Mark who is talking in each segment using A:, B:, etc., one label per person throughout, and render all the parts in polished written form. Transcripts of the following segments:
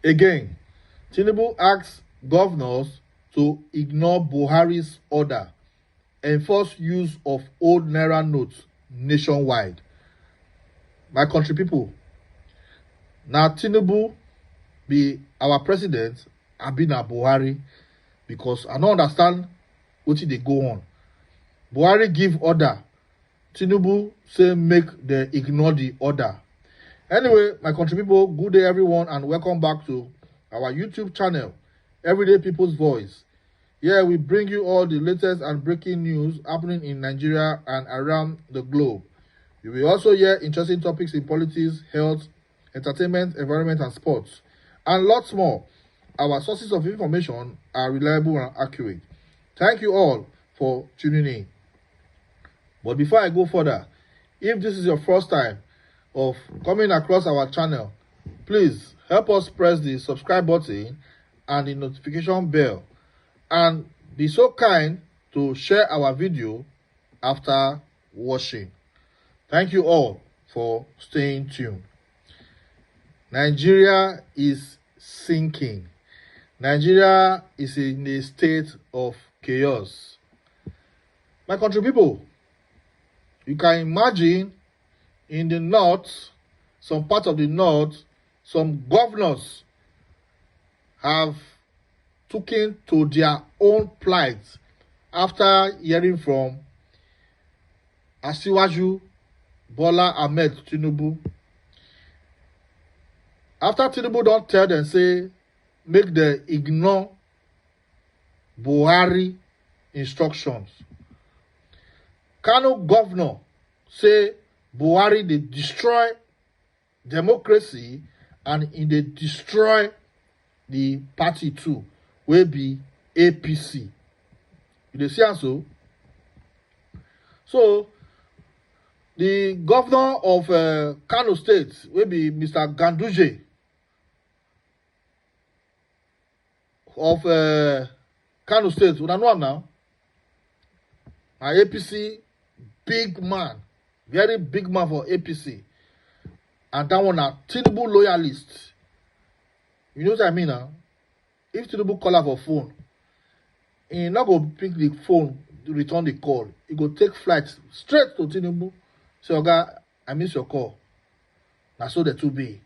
A: Again, Tinubu asks governors to ignore Buhari's order, enforce use of old Naira notes nationwide. My country people, now Tinubu be our president and be na Buhari, because I don't understand what they go on. Buhari give order, Tinubu say make they ignore the order. Anyway, my country people, good day everyone and welcome back to our YouTube channel, Everyday People's Voice. Here we bring you all the latest and breaking news happening in Nigeria and around the globe. You will also hear interesting topics in politics, health, entertainment, environment and sports, and lots more. Our sources of information are reliable and accurate. Thank you all for tuning in. But before I go further, if this is your first time of coming across our channel, please help us press the subscribe button and the notification bell, and be so kind to share our video after watching. Thank you all for staying tuned. Nigeria is sinking. Nigeria is in a state of chaos. My country people, you can imagine in the north, some part of the north, some governors have taken to their own plight after hearing from Asiwaju Bola Ahmed Tinubu. After Tinubu don't tell them, say, make them ignore Buhari instructions. Kano governor say Buhari they destroy democracy and they destroy the party too, will be APC. You see so? So the governor of Kano State will be Mr. Ganduji of Kano State. We don't know him now. An APC big man, very big man for APC, and that one a Tinubu loyalist. You know what I mean now? If Tinubu call her for phone, he not go pick the phone to return the call. He go take flight straight to Tinubu. Say, Oga, I miss your call. That's so the two be.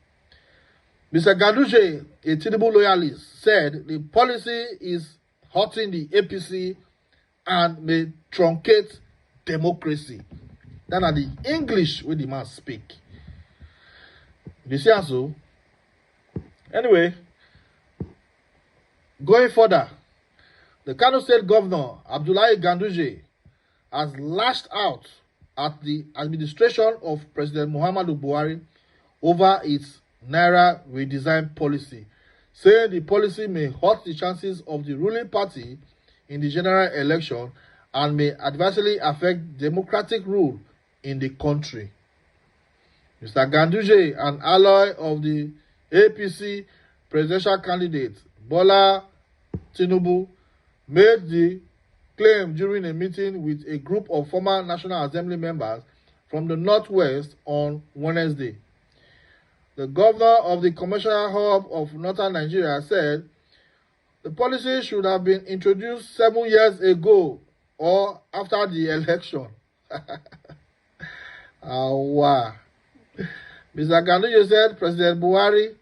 A: Mr. Ganduji, a Tinubu loyalist, said the policy is hurting the APC and may truncate democracy. That are the English where the man speak. You see so? Anyway, going further, the Kano State Governor, Abdullahi Ganduji, has lashed out at the administration of President Muhammadu Buhari over its Naira redesign policy, saying the policy may hurt the chances of the ruling party in the general election and may adversely affect democratic rule in the country. Mr. Ganduji, an ally of the APC presidential candidate Bola Tinubu, made the claim during a meeting with a group of former National Assembly members from the Northwest on Wednesday. The governor of the commercial hub of northern Nigeria said the policy should have been introduced 7 years ago or after the election. Wow. Mr. Ganduji said President Buhari,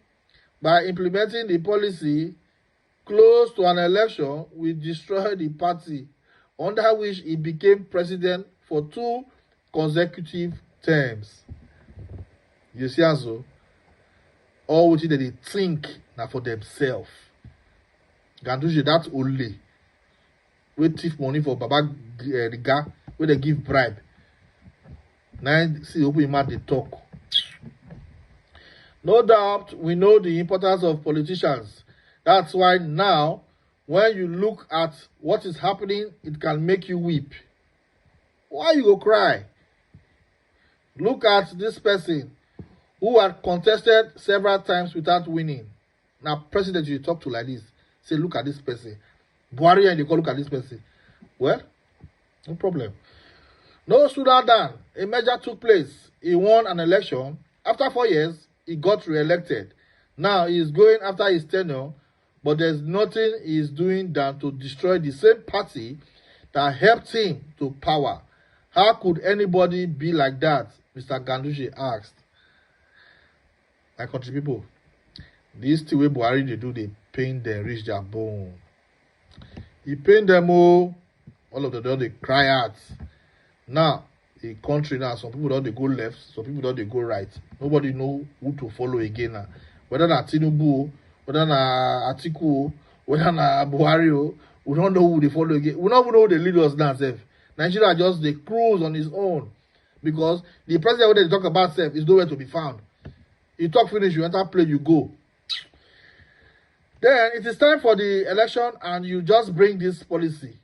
A: by implementing the policy close to an election, will destroy the party under which he became president for 2 consecutive terms. You see so? All which they think now for themselves. Ganduji, that only. We thief money for Baba Riga, where they give bribe. Now see open mouth they talk. No doubt we know the importance of politicians. That's why now, when you look at what is happening, it can make you weep. Why you go cry? Look at this person who had contested several times without winning. Now, president, you talk to like this. Say, look at this person. Buhari and you go look at this person. Well, no problem. No sooner than a merger took place. He won an election. After 4 years, he got re-elected. Now he is going after his tenure, but there's nothing he is doing than to destroy the same party that helped him to power. How could anybody be like that? Mr. Ganduji asked. My country people, this thing wey Buhari dey do, they pain them reach their bone. He pain them all of them don dey cry out. Now, the country now, some people don't they go left, some people don't they go right. Nobody know who to follow again now. Whether na Tinubu, whether na Atiku, whether na Buhari, we don't know who they follow again. We don't even know who they lead us now, sef. Nigeria just they cruise on his own. Because the president when they talk about self is nowhere to be found. You talk finish, you enter play, you go. Then it is time for the election and you just bring this policy.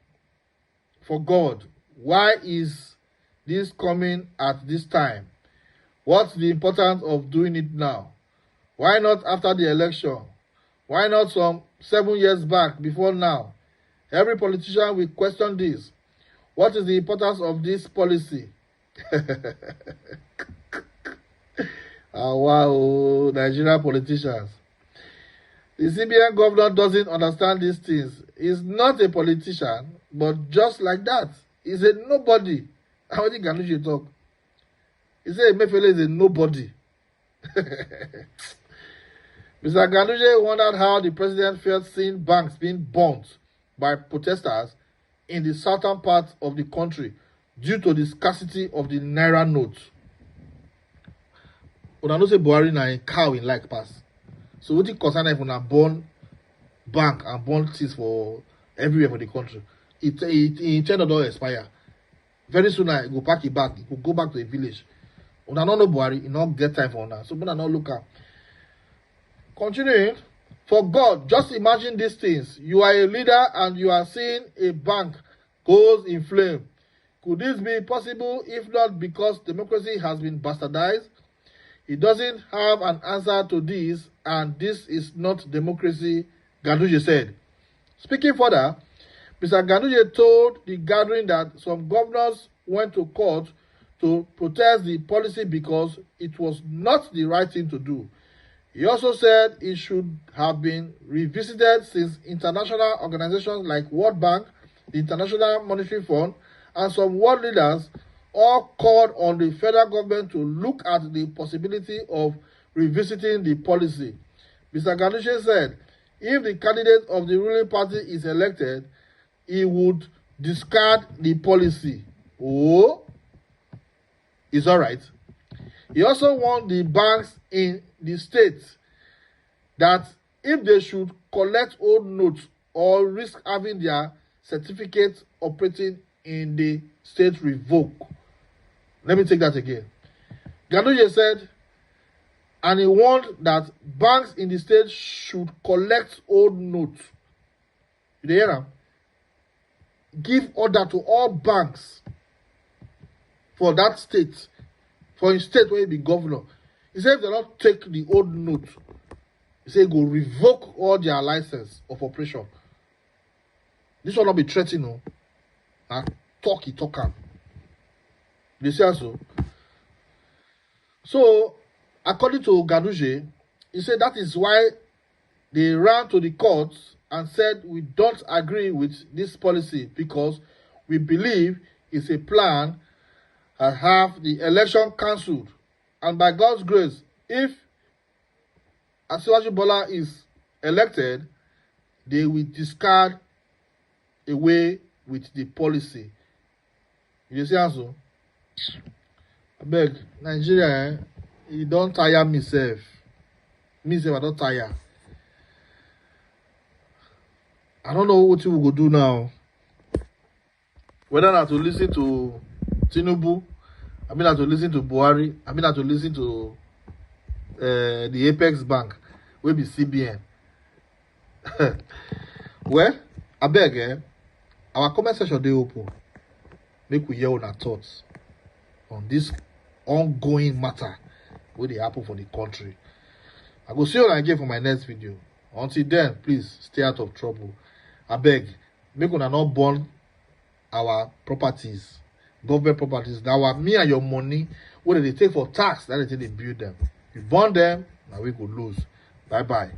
A: For God, why is this coming at this time? What's the importance of doing it now? Why not after the election? Why not some 7 years back, before now? Every politician will question this. What is the importance of this policy? Wow, Nigerian politicians. The CBN governor doesn't understand these things. He's not a politician, but just like that, he's a nobody. How did Ganduji talk? He said Emefiele is a nobody. Mr. Ganduji wondered how the president felt seeing banks being burnt by protesters in the southern part of the country due to the scarcity of the Naira note. Una know say Buhari na a cow in like pass. So what it concern if una burn bank and burn things for everywhere for the country? It tend to expire. Very soon I go pack it back. It will go back to the village. Una no know Buhari, it not get time for una. So una not look at. Continuing, for God, just imagine these things. You are a leader and you are seeing a bank goes in flame. Could this be possible if not because democracy has been bastardized? He doesn't have an answer to this, and this is not democracy, Ganduji said. Speaking further, Mr. Ganduji told the gathering that some governors went to court to protest the policy because it was not the right thing to do. He also said it should have been revisited since international organizations like World Bank, the International Monetary Fund, and some world leaders all called on the federal government to look at the possibility of revisiting the policy. Mr. Ganduji said if the candidate of the ruling party is elected, he would discard the policy. Oh, it's all right. He also warned the banks in the state that if they should collect old notes or risk having their certificates operating in the state revoked. Let me take that again. Ganduji said, and he warned that banks in the state should collect old notes. You hear him? Give order to all banks for that state, for his state where he be governor. He said if they don't take the old note, he said go revoke all their license of operation. This will not be threatening, no. And talk. You see also? So, according to Ganduji, he said that is why they ran to the courts and said we don't agree with this policy because we believe it's a plan and have the election cancelled. And by God's grace, if Asiwaju Bola is elected, they will discard away with the policy. You see also? I beg, Nigeria, you don't tire me sef. Me sef, I don't tire. I don't know what you will go do now. Whether not to listen to Tinubu, I mean not to listen to Buhari, I mean not to listen to the Apex Bank, will be CBN. Well, I beg, our comment section dey open. Make we hear our thoughts on this ongoing matter wey dey happen for the country. I go see you again for my next video. Until then, please stay out of trouble. I beg, make una not burn our properties, government properties. Now, me and your money, what they take for tax, that they build them. You burn them, now we go lose. Bye-bye.